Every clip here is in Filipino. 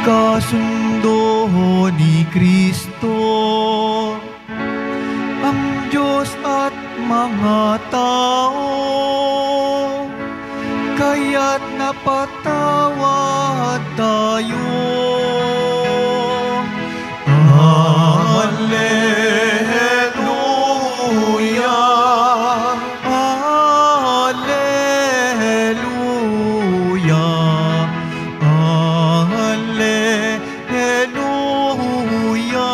kasundo ni Kristo, ang Diyos at mga tao, kaya't napatawad tayo. Alleluia, Alleluia, Alleluia,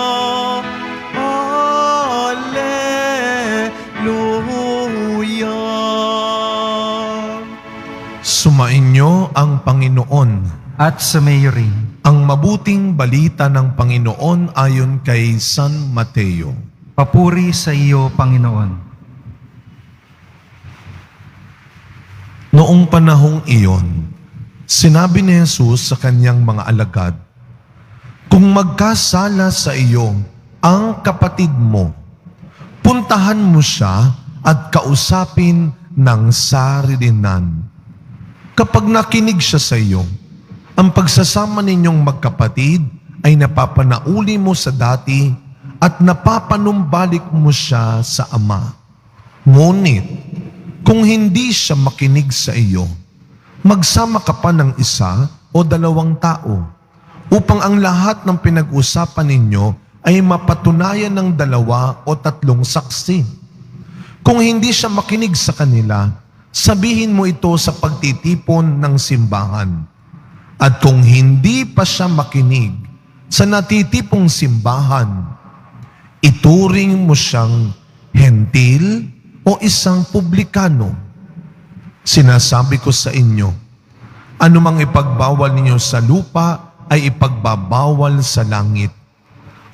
Alleluia. Sumainyo ang Panginoon. At sumayo rin. Ang mabuting balita ng Panginoon ayon kay San Mateo. Papuri sa iyo, Panginoon. Noong panahong iyon, sinabi ni Jesus sa kanyang mga alagad, "Kung magkasala sa iyo ang kapatid mo, puntahan mo siya at kausapin ng sarilinan. Kapag nakinig siya sa iyo, ang pagsasama ninyong magkapatid ay napapanauli mo sa dati at napapanumbalik mo siya sa Ama. Ngunit, kung hindi siya makinig sa iyo, magsama ka pa ng isa o dalawang tao upang ang lahat ng pinag-usapan ninyo ay mapatunayan ng 2 o 3 saksi. Kung hindi siya makinig sa kanila, sabihin mo ito sa pagtitipon ng simbahan. At kung hindi pa siya makinig sa natitipong simbahan, ituring mo siyang hentil o isang publikano. Sinasabi ko sa inyo, anumang ipagbawal ninyo sa lupa ay ipagbabawal sa langit.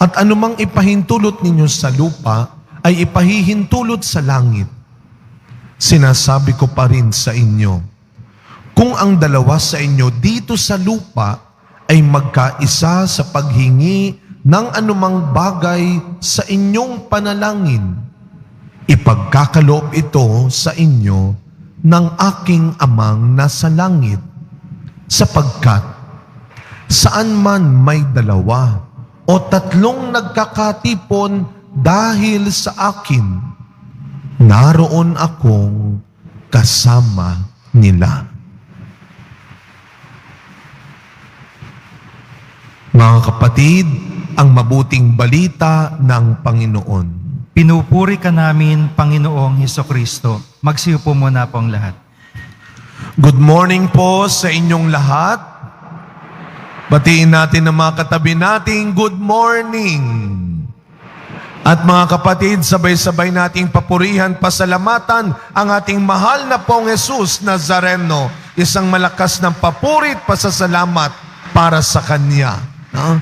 At anumang ipahintulot ninyo sa lupa ay ipahihintulot sa langit. Sinasabi ko pa rin sa inyo, kung ang 2 sa inyo dito sa lupa ay magkaisa sa paghingi ng anumang bagay sa inyong panalangin, ipagkakaloob ito sa inyo ng aking Amang nasa langit. Sapagkat saan man may 2 o 3 nagkakatipon dahil sa akin, naroon akong kasama nila." Mga kapatid, ang mabuting balita ng Panginoon. Pinupuri ka namin, Panginoong Hesukristo. Magsiupo muna po ang lahat. Good morning po sa inyong lahat. Batiin natin ang mga katabi nating good morning. At mga kapatid, sabay-sabay nating papurihan, pasalamatan ang ating mahal na pong Jesus Nazareno. Isang malakas ng papuri at pasasalamat para sa Kanya. No?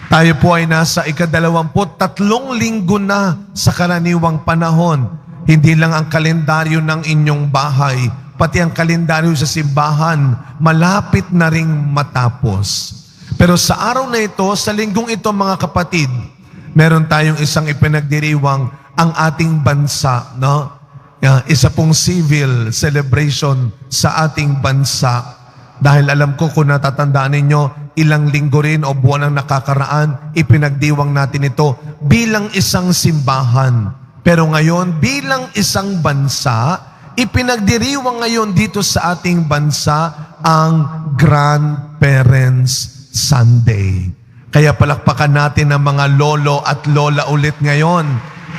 Tayo po ay nasa ika-23 linggo na sa karaniwang panahon. Hindi lang ang kalendaryo ng inyong bahay, pati ang kalendaryo sa simbahan, malapit na ring matapos. Pero sa araw na ito, sa linggong ito mga kapatid, meron tayong isang ipinagdiriwang ang ating bansa. No? Isa pong civil celebration sa ating bansa. Dahil alam ko kung natatandaan ninyo, ilang linggo rin o buwan ang nakakaraan, ipinagdiwang natin ito bilang isang simbahan. Pero ngayon, bilang isang bansa, ipinagdiriwang ngayon dito sa ating bansa ang Grandparents Sunday. Kaya palakpakan natin ang mga lolo at lola ulit ngayon.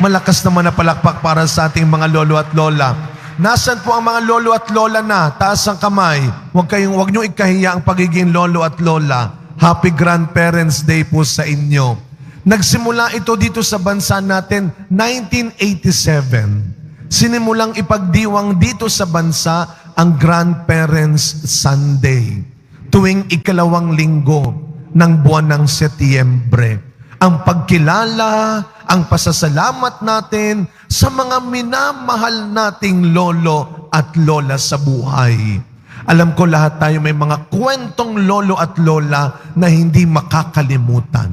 Malakas naman na palakpak para sa ating mga lolo at lola. Nasaan po ang mga lolo at lola na? Taas ang kamay. Huwag niyo ikahiya ang pagiging lolo at lola. Happy Grandparents Day po sa inyo. Nagsimula ito dito sa bansa natin 1987. Sinimulang ipagdiwang dito sa bansa ang Grandparents Sunday. Tuwing 2 linggo ng buwan ng Setyembre. Ang pagkilala, ang pasasalamat natin sa mga minamahal nating lolo at lola sa buhay. Alam ko lahat tayo may mga kwentong lolo at lola na hindi makakalimutan.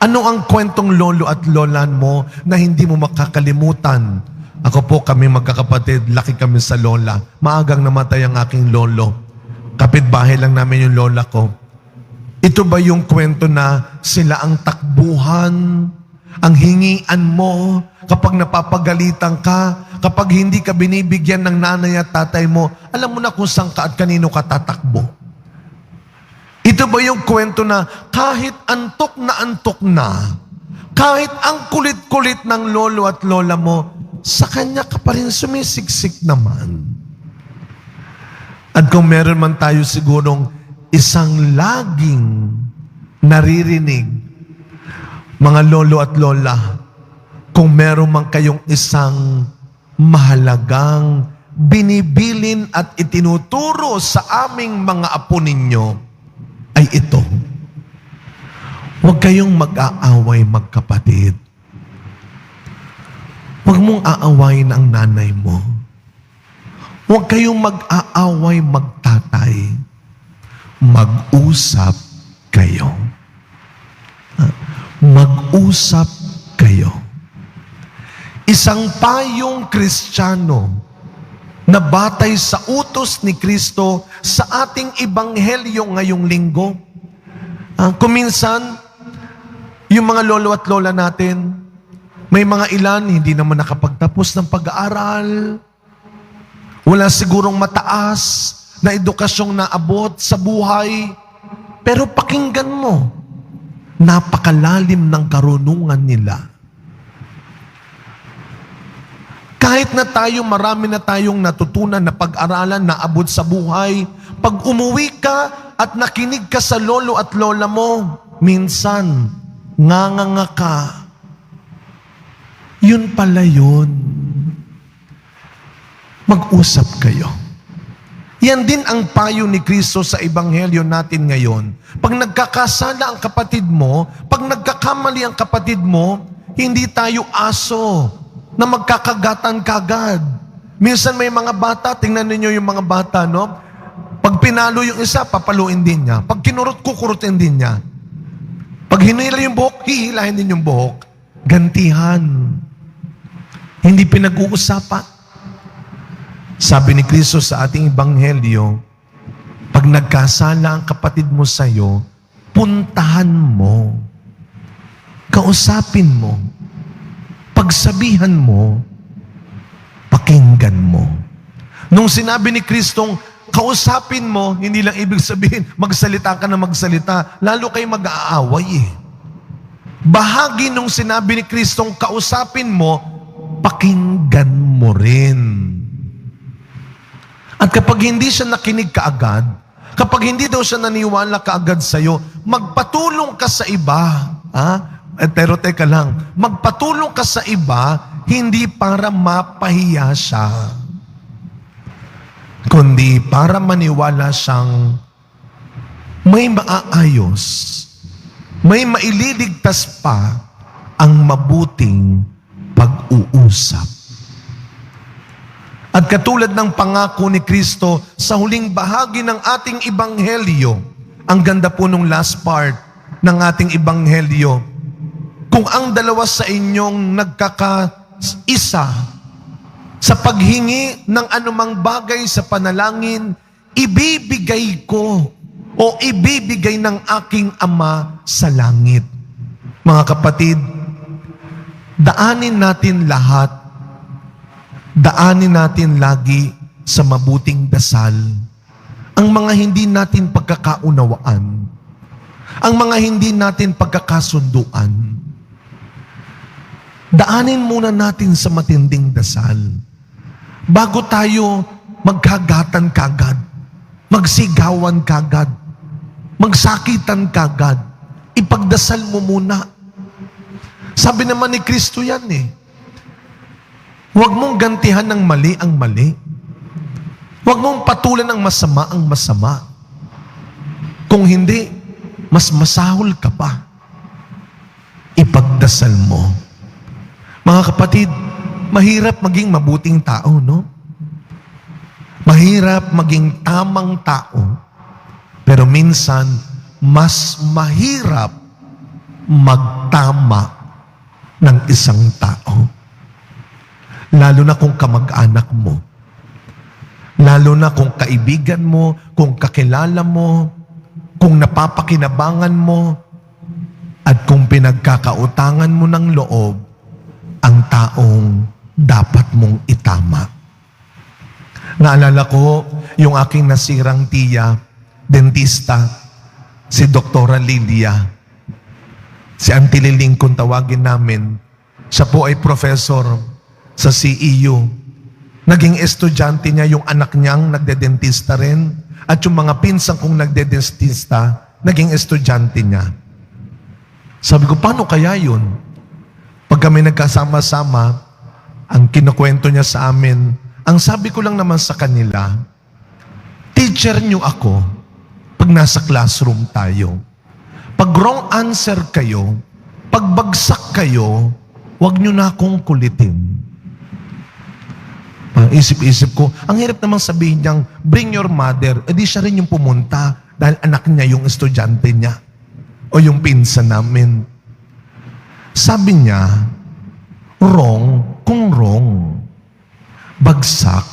Ano ang kwentong lolo at lola mo na hindi mo makakalimutan? Ako po, kami magkakapatid, laki kami sa lola. Maagang namatay ang aking lolo. Kapitbahay lang namin yung lola ko. Ito ba yung kwento na sila ang takbuhan, ang hingian mo kapag napapagalitan ka, kapag hindi ka binibigyan ng nanay at tatay mo, alam mo na kung saan ka at kanino ka tatakbo. Ito ba yung kwento na kahit antok na, kahit ang kulit-kulit ng lolo at lola mo, sa kanya ka pa rin sumisiksik naman. At kung meron man tayo sigurong isang laging naririnig, mga lolo at lola, kung meron man kayong isang mahalagang binibilin at itinuturo sa aming mga apo ninyo, ay ito. Huwag kayong mag-aaway magkapatid. Huwag mong aawayin ang nanay mo. Huwag kayong mag-aaway magtatay. Mag-usap kayo. Mag-usap kayo. Isang payong Kristiyano na batay sa utos ni Kristo sa ating ebanghelyo ngayong linggo. Kuminsan, yung mga lolo at lola natin, may mga ilan hindi naman nakapagtapos ng pag-aaral. Wala sigurong mataas na edukasyong naabot sa buhay. Pero pakinggan mo, napakalalim ng karunungan nila. Kahit na tayo, marami na tayong natutunan na pag-aralan na abot sa buhay, pag umuwi ka at nakinig ka sa lolo at lola mo, minsan, nganganga ka. Yun pala yun. Mag-usap kayo. Yan din ang payo ni Kristo sa ebanghelyo natin ngayon. Pag nagkakasala ang kapatid mo, pag nagkakamali ang kapatid mo, hindi tayo aso na magkakagatan kagad. Minsan may mga bata, tingnan ninyo yung mga bata, no? Pag pinalo yung isa, papaluin din niya. Pag kinurot, kukurutin din niya. Pag hinila yung buhok, hihilahin din yung buhok. Gantihan. Hindi pinag-uusapan. Sabi ni Kristo sa ating ebanghelyo, pag nagkasala ang kapatid mo sa'yo, puntahan mo, kausapin mo, pagsabihan mo, pakinggan mo. Nung sinabi ni Kristong, kausapin mo, hindi lang ibig sabihin, magsalita ka na magsalita, lalo kayo mag-aaway eh. Bahagi nung sinabi ni Kristong, kausapin mo, pakinggan mo rin. At kapag hindi siya nakinig kaagad, kapag hindi daw siya naniwala kaagad sa'yo, magpatulong ka sa iba. Pero teka lang, magpatulong ka sa iba, hindi para mapahiya siya, kundi para maniwala siyang may maaayos, may maililigtas pa ang mabuting pag-uusap. At katulad ng pangako ni Kristo sa huling bahagi ng ating ebanghelyo, ang ganda po nung last part ng ating ebanghelyo, kung ang dalawa sa inyong nagkakaisa sa paghingi ng anumang bagay sa panalangin, ibibigay ko o ibibigay ng aking Ama sa langit. Mga kapatid, daanin natin lahat, daanin natin lagi sa mabuting dasal ang mga hindi natin pagkakaunawaan, ang mga hindi natin pagkakasunduan. Daanin muna natin sa matinding dasal bago tayo magkagatan kagad, magsigawan kagad, magsakitan kagad. Ipagdasal mo muna. Sabi naman ni Kristo yan eh, huwag mong gantihan ng mali ang mali. Huwag mong patulan ng masama ang masama. Kung hindi, mas masahol ka pa. Ipagdasal mo. Mga kapatid, mahirap maging mabuting tao, no? Mahirap maging tamang tao. Pero minsan, mas mahirap magtama ng isang tao. Lalo na kung kamag-anak mo. Lalo na kung kaibigan mo, kung kakilala mo. kung napapakinabangan mo, at kung pinagkakautangan mo ng loob ang taong dapat mong itama. Naalala ko yung aking nasirang tiya, dentista, si Doktora Lilia. Si Auntie Liling kung tawagin namin. Siya po ay professor sa CEU. Naging estudyante niya yung anak niyang nagdedentista rin. At yung mga pinsan kong nagdedentista, naging estudyante niya. Sabi ko, paano kaya yun? Pag kami nagkasama-sama, ang kinukwento niya sa amin, ang sabi ko lang naman sa kanila, teacher niyo ako pag nasa classroom tayo. Pag wrong answer kayo, pag bagsak kayo, huwag niyo na akong kulitin. Isip-isip ko, ang hirap namang sabihin niyang, bring your mother, edi siya rin yung pumunta dahil anak niya yung estudyante niya o yung pinsan namin. Sabi niya, wrong kung wrong. Bagsak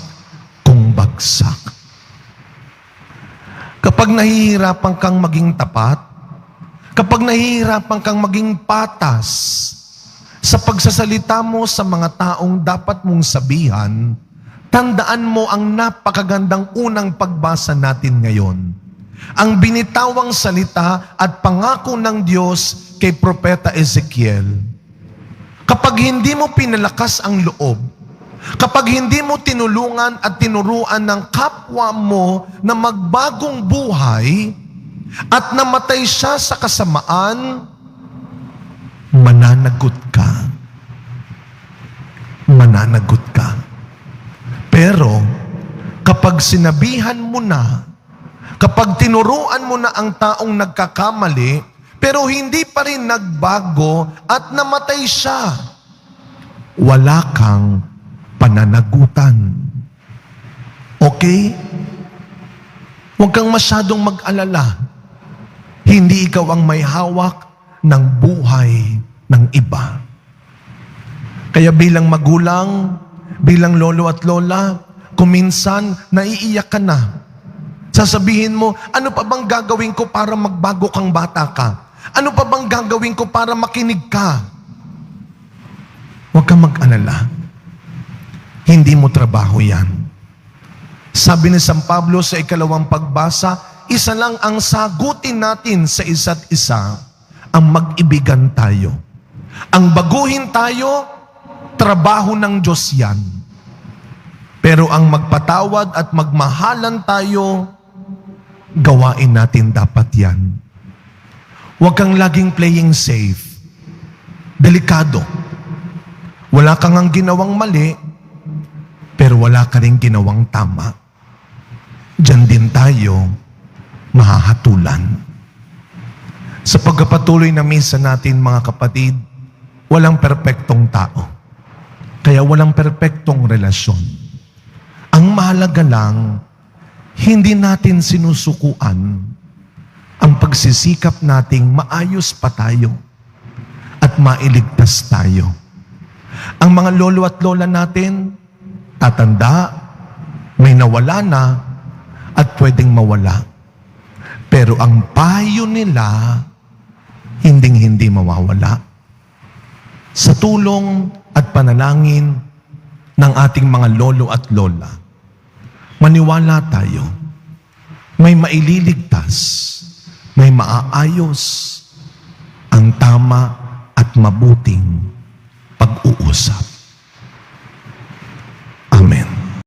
kung bagsak. Kapag nahihirapan kang maging tapat, kapag nahihirapan kang maging patas sa pagsasalita mo sa mga taong dapat mong sabihan, tandaan mo ang napakagandang unang pagbasa natin ngayon. Ang binitawang salita at pangako ng Diyos kay Propeta Ezekiel. Kapag hindi mo pinalakas ang loob, kapag hindi mo tinulungan at tinuruan ng kapwa mo na magbagong buhay at namatay siya sa kasamaan, mananagot ka. Mananagot ka. Pero kapag sinabihan mo na, kapag tinuruan mo na ang taong nagkakamali, pero hindi pa rin nagbago at namatay siya, wala kang pananagutan. Okay? Huwag kang masyadong mag-alala. Hindi ikaw ang may hawak ng buhay ng iba. Kaya bilang magulang, bilang lolo at lola, kuminsan naiiyak ka na. Sasabihin mo, ano pa bang gagawin ko para magbago kang bata ka? Ano pa bang gagawin ko para makinig ka? Huwag kang mag-alala. Hindi mo trabaho yan. Sabi ni San Pablo sa ikalawang pagbasa, isa lang ang sagutin natin sa isa't isa, ang mag-ibigan tayo. Ang baguhin tayo, trabaho ng Diyos yan. Pero ang magpatawad at magmahalan tayo, gawain natin dapat yan. Huwag kang laging playing safe. Delikado. Wala kang ang ginawang mali, pero wala ka rin ginawang tama. Diyan din tayo mahahatulan. Sa pagpapatuloy na misa natin, mga kapatid, walang perpektong tao. Kaya walang perpektong relasyon. Ang mahalaga lang, hindi natin sinusukuan ang pagsisikap nating maayos pa tayo at mailigtas tayo. Ang mga lolo at lola natin, tatanda, may nawala na at pwedeng mawala. Pero ang payo nila, hinding-hindi mawawala. Sa tulong at panalangin ng ating mga lolo at lola, maniwala tayo, may maililigtas, may maaayos ang tama at mabuting pag-uusap.